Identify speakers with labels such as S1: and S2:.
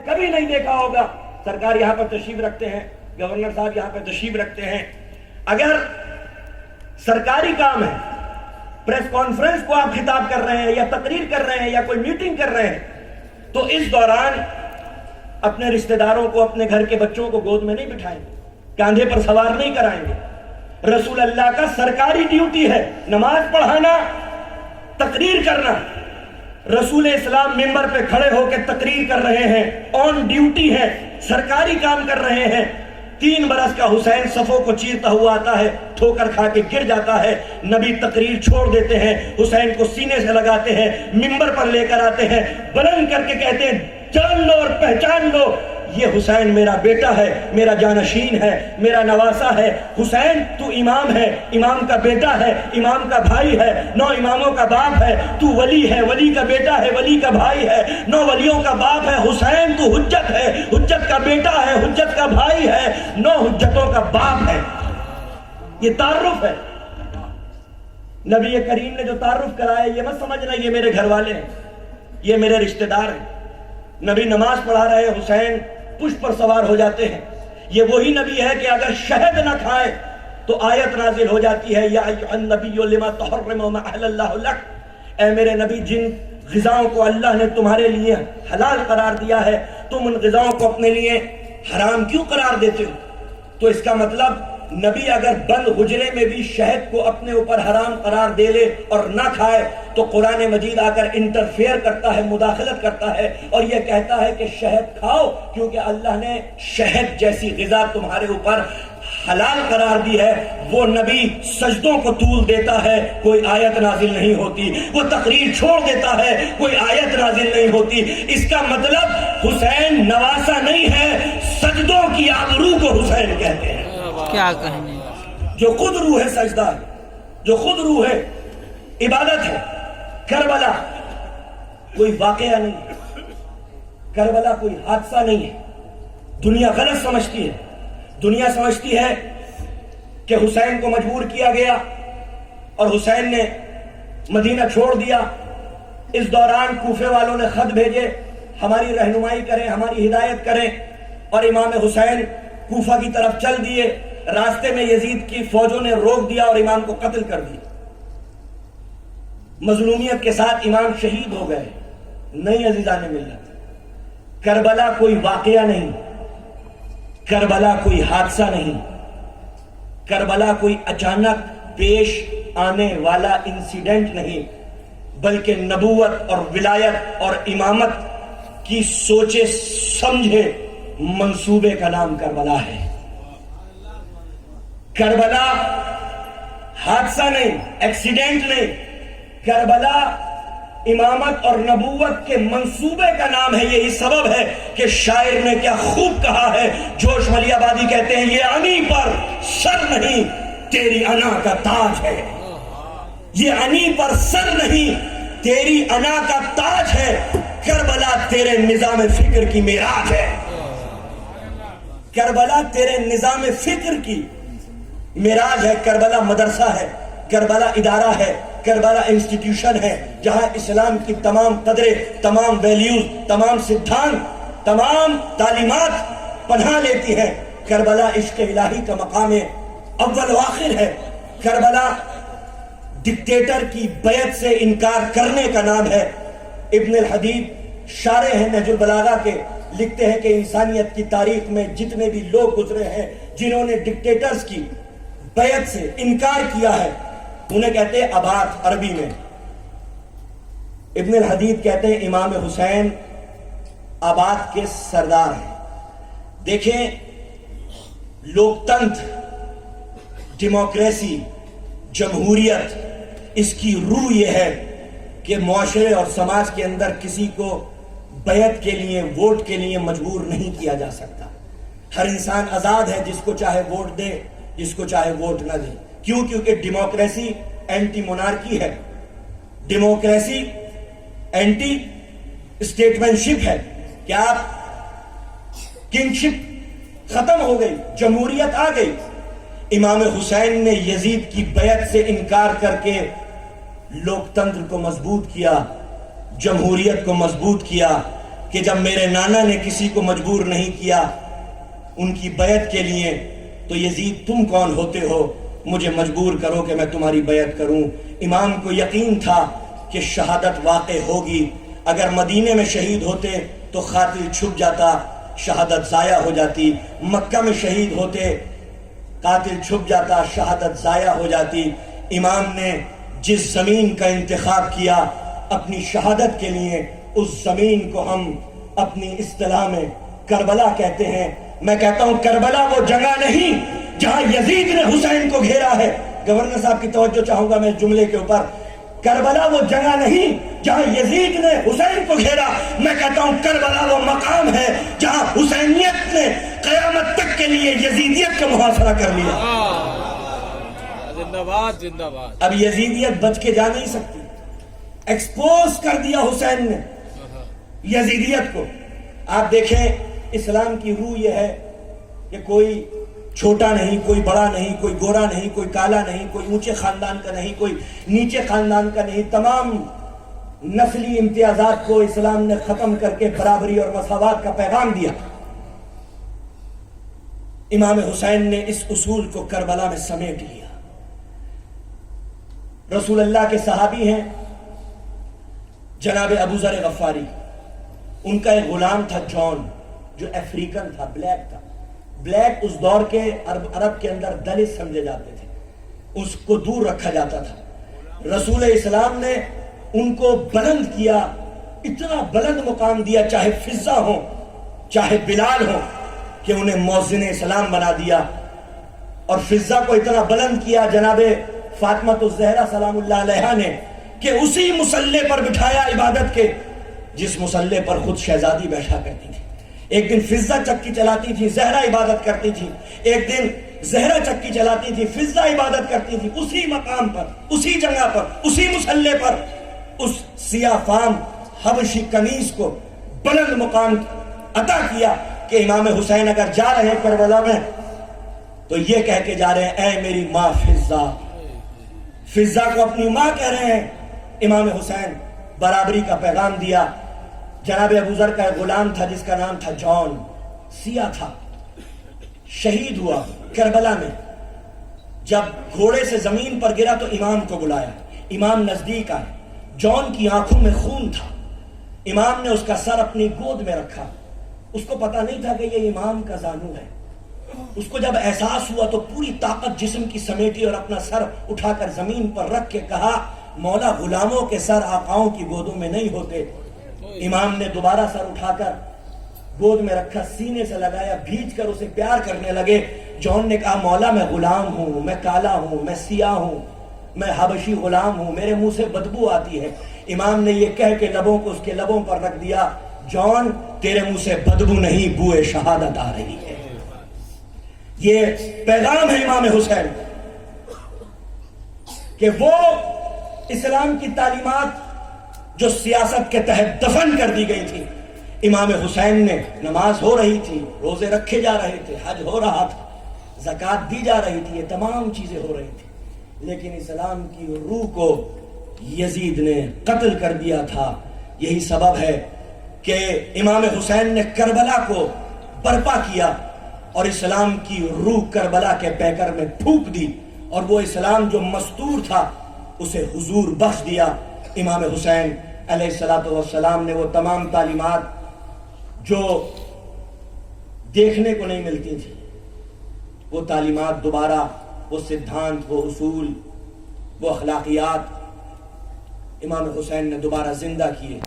S1: کبھی نہیں دیکھا ہوگا. سرکار یہاں پر تشریف رکھتے ہیں, گورنر صاحب یہاں پر تشریف رکھتے ہیں. اگر سرکاری کام ہے, پریس کانفرنس کو آپ خطاب کر رہے ہیں یا تقریر کر رہے ہیں یا کوئی میٹنگ کر رہے ہیں, تو اس دوران اپنے رشتہ داروں کو, اپنے گھر کے بچوں کو گود میں نہیں بٹھائیں گے, کاندھے پر سوار نہیں کرائیں گے. رسول اللہ کا سرکاری ڈیوٹی ہے نماز پڑھانا, تقریر کرنا. رسول اسلام ممبر پہ کھڑے ہو کے تقریر کر رہے ہیں, آن ڈیوٹی ہے, سرکاری کام کر رہے ہیں. 3 برس کا حسین صفوں کو چیرتا ہوا آتا ہے, ٹھوکر کھا کے گر جاتا ہے. نبی تقریر چھوڑ دیتے ہیں, حسین کو سینے سے لگاتے ہیں, ممبر پر لے کر آتے ہیں, بلند کر کے کہتے ہیں جان لو اور پہچان لو, یہ حسین میرا بیٹا ہے, میرا جانشین ہے, میرا نواسا ہے. حسین تو امام ہے, امام کا بیٹا ہے, امام کا بھائی ہے, 9 اماموں کا باپ ہے. تو ولی ہے, ولی کا بیٹا ہے, ولی کا بھائی ہے, 9 ولیوں کا باپ ہے. حسین تو حجت ہے, حجت کا بیٹا ہے, حجت کا بھائی ہے, 9 حجتوں کا باپ ہے. یہ تعارف ہے. نبی کریم نے جو تعارف کرایا, یہ مت سمجھنا یہ میرے گھر والے ہیں, یہ میرے رشتہ دار ہیں. نبی نماز پڑھا رہے, حسین پشت پر سوار ہو جاتے ہیں. یہ وہی نبی ہے کہ اگر شہد نہ کھائے تو آیت نازل ہو جاتی ہے, یا ایھا النبی لما تحرم ما احل اللہ لک, اے میرے نبی جن غذاؤں کو اللہ نے تمہارے لیے حلال قرار دیا ہے, تم ان غذاؤں کو اپنے لیے حرام کیوں قرار دیتے ہو؟ تو اس کا مطلب نبی اگر بند حجرے میں بھی شہد کو اپنے اوپر حرام قرار دے لے اور نہ کھائے تو قرآن مجید آ کر انٹرفیئر کرتا ہے, مداخلت کرتا ہے, اور یہ کہتا ہے کہ شہد کھاؤ کیونکہ اللہ نے شہد جیسی غذا تمہارے اوپر حلال قرار دی ہے. وہ نبی سجدوں کو طول دیتا ہے, کوئی آیت نازل نہیں ہوتی. وہ تقریر چھوڑ دیتا ہے, کوئی آیت نازل نہیں ہوتی. اس کا مطلب حسین نواسا نہیں ہے, سجدوں کی آبرو کو حسین کہتے ہیں.
S2: کیا کہنے,
S1: جو خود روح ہے سجدہ ہے, جو خود روح ہے عبادت ہے. کربلا کوئی واقعہ نہیں ہے, کربلا کوئی حادثہ نہیں ہے. دنیا غلط سمجھتی ہے, دنیا سمجھتی ہے کہ حسین کو مجبور کیا گیا اور حسین نے مدینہ چھوڑ دیا. اس دوران کوفے والوں نے خط بھیجے, ہماری رہنمائی کریں, ہماری ہدایت کریں, اور امام حسین کوفہ کی طرف چل دیے. راستے میں یزید کی فوجوں نے روک دیا اور امام کو قتل کر دیا. مظلومیت کے ساتھ امام شہید ہو گئے. نہیں عزیزان ملت, کربلا کوئی واقعہ نہیں, کربلا کوئی حادثہ نہیں, کربلا کوئی اچانک پیش آنے والا انسیڈنٹ نہیں, بلکہ نبوت اور ولایت اور امامت کی سوچے سمجھے منصوبے کا نام کربلا ہے. کربلا حادثہ نہیں, ایکسیڈنٹ نہیں, کربلا امامت اور نبوت کے منصوبے کا نام ہے. یہی سبب ہے کہ شاعر نے کیا خوب کہا ہے, جوش ولی آبادی کہتے ہیں یہ انی پر سر نہیں تیری انا کا تاج ہے. یہ انی پر سر نہیں تیری انا کا تاج ہے. کربلا تیرے نظام فکر کی معراج ہے. کربلا تیرے نظام فکر کی معراج ہے. کربلا مدرسہ ہے, کربلا ادارہ ہے, کربلا انسٹیٹیوشن ہے جہاں اسلام کی تمام قدریں, تمام ویلیوز, تمام سدھانت, تمام تعلیمات پناہ لیتی ہیں. کربلا عشق الہی کا مقام اول و آخر ہے. کربلا ڈکٹیٹر کی بیعت سے انکار کرنے کا نام ہے. ابن الحدید شارح ہیں نہج البلاغہ کے, لکھتے ہیں کہ انسانیت کی تاریخ میں جتنے بھی لوگ گزرے ہیں جنہوں نے ڈکٹیٹرز کی بیعت سے انکار کیا ہے انہیں کہتے ہیں ابات عربی میں. ابن الحدید کہتے ہیں امام حسین ابات کے سردار ہیں. دیکھیں, لوکتنتر, ڈیموکریسی, جمہوریت, اس کی روح یہ ہے کہ معاشرے اور سماج کے اندر کسی کو بیعت کے لیے, ووٹ کے لیے مجبور نہیں کیا جا سکتا. ہر انسان آزاد ہے, جس کو چاہے ووٹ دے, جس کو چاہے ووٹ نہ دے. کیوں؟ کیونکہ ڈیموکریسی اینٹی مونارکی ہے, ڈیموکریسی اینٹی اسٹیٹمنٹ شپ ہے. کہ آپ کنگشپ ختم ہو گئی, جمہوریت آ گئی. امام حسین نے یزید کی بیعت سے انکار کر کے لوکتنتر کو مضبوط کیا, جمہوریت کو مضبوط کیا. کہ جب میرے نانا نے کسی کو مجبور نہیں کیا ان کی بیعت کے لیے تو یزید تم کون ہوتے ہو مجھے مجبور کرو کہ میں تمہاری بیعت کروں۔ امام کو یقین تھا کہ شہادت واقع ہوگی، اگر مدینے میں شہید ہوتے تو قاتل چھپ جاتا، شہادت ضائع ہو جاتی، مکہ میں شہید ہوتے قاتل چھپ جاتا، شہادت ضائع ہو جاتی۔ امام نے جس زمین کا انتخاب کیا اپنی شہادت کے لیے، اس زمین کو ہم اپنی اصطلاح میں کربلا کہتے ہیں۔ میں کہتا ہوں کربلا وہ جگہ نہیں جہاں یزید نے حسین کو گھیرا ہے۔ گورنر صاحب کی توجہ چاہوں گا میں اس جملے کے اوپر۔ کربلا وہ جگہ نہیں جہاں یزید نے حسین کو گھیرا، میں کہتا ہوں کربلا وہ مقام ہے جہاں حسینیت نے قیامت تک کے لیے یزیدیت کا محاصرہ کر لیا۔
S2: زندہ باد زندہ باد۔
S1: اب یزیدیت بچ کے جا نہیں سکتی، ایکسپوز کر دیا حسین نے یزیدیت کو۔ آپ دیکھیں اسلام کی روح یہ ہے کہ کوئی چھوٹا نہیں، کوئی بڑا نہیں، کوئی گورا نہیں، کوئی کالا نہیں، کوئی اونچے خاندان کا نہیں، کوئی نیچے خاندان کا نہیں، تمام نسلی امتیازات کو اسلام نے ختم کر کے برابری اور مساوات کا پیغام دیا۔ امام حسین نے اس اصول کو کربلا میں سمیٹ لیا۔ رسول اللہ کے صحابی ہیں جناب ابو ذر غفاری، ان کا ایک غلام تھا جان، جو افریقن تھا، بلیک تھا۔ بلیک اس دور کے عرب کے اندر دلت سمجھے جاتے تھے، اس کو دور رکھا جاتا تھا۔ رسول اسلام نے ان کو بلند کیا، اتنا بلند مقام دیا، چاہے فضہ ہوں چاہے بلال ہوں، کہ انہیں مؤذن اسلام بنا دیا۔ اور فضہ کو اتنا بلند کیا جناب فاطمہ الزہرا سلام اللہ علیہا نے کہ اسی مصلی پر بٹھایا عبادت کے جس مصلی پر خود شہزادی بیٹھا کرتی تھی۔ ایک دن فضہ چکی چلاتی تھی، زہرا عبادت کرتی تھی، ایک دن زہرا چکی چلاتی تھی، فضہ عبادت کرتی تھی، اسی مقام پر، اسی جگہ پر، اسی مصلی پر اس سیاہ فام حبشی کنیز کو بلند مقام عطا کیا کہ امام حسین اگر جا رہے ہیں کربلا میں تو یہ کہہ کے جا رہے ہیں اے میری ماں فضہ۔ فضہ کو اپنی ماں کہہ رہے ہیں۔ امام حسین برابری کا پیغام دیا۔ جناب ابو ذر کا ایک غلام تھا جس کا نام تھا جان، سیاہ تھا، شہید ہوا کربلا میں۔ جب گھوڑے سے زمین پر گرا تو امام کو بلایا، امام نزدیک آئے، جان کی آنکھوں میں خون تھا۔ امام نے اس کا سر اپنی گود میں رکھا، اس کو پتا نہیں تھا کہ یہ امام کا زانو ہے۔ اس کو جب احساس ہوا تو پوری طاقت جسم کی سمیٹی اور اپنا سر اٹھا کر زمین پر رکھ کے کہا مولا غلاموں کے سر آقاؤں کی گودوں میں نہیں ہوتے۔ امام نے دوبارہ سر اٹھا کر گود میں رکھا، سینے سے لگایا، بھیج کر اسے پیار کرنے لگے۔ جان نے کہا مولا میں غلام ہوں، میں کالا ہوں، میں سیاہ ہوں، میں حبشی غلام ہوں، میرے منہ سے بدبو آتی ہے۔ امام نے یہ کہہ کے لبوں کو اس کے لبوں پر رکھ دیا، جان تیرے منہ سے بدبو نہیں، بوئے شہادت آ رہی ہے۔ یہ پیغام ہے امام حسین کہ وہ اسلام کی تعلیمات جو سیاست کے تحت دفن کر دی گئی تھی، امام حسین نے، نماز ہو رہی تھی، روزے رکھے جا رہے تھے، حج ہو رہا تھا، زکوٰۃ دی جا رہی تھی، یہ تمام چیزیں ہو رہی تھی، لیکن اسلام کی روح کو یزید نے قتل کر دیا تھا۔ یہی سبب ہے کہ امام حسین نے کربلا کو برپا کیا اور اسلام کی روح کربلا کے پیکر میں پھونک دی، اور وہ اسلام جو مستور تھا اسے حضور بخش دیا۔ امام حسین علیہ السلام نے وہ تمام تعلیمات جو دیکھنے کو نہیں ملتی تھی، وہ تعلیمات دوبارہ، وہ سدھانت، وہ اصول، وہ اخلاقیات امام حسین نے دوبارہ زندہ کیے۔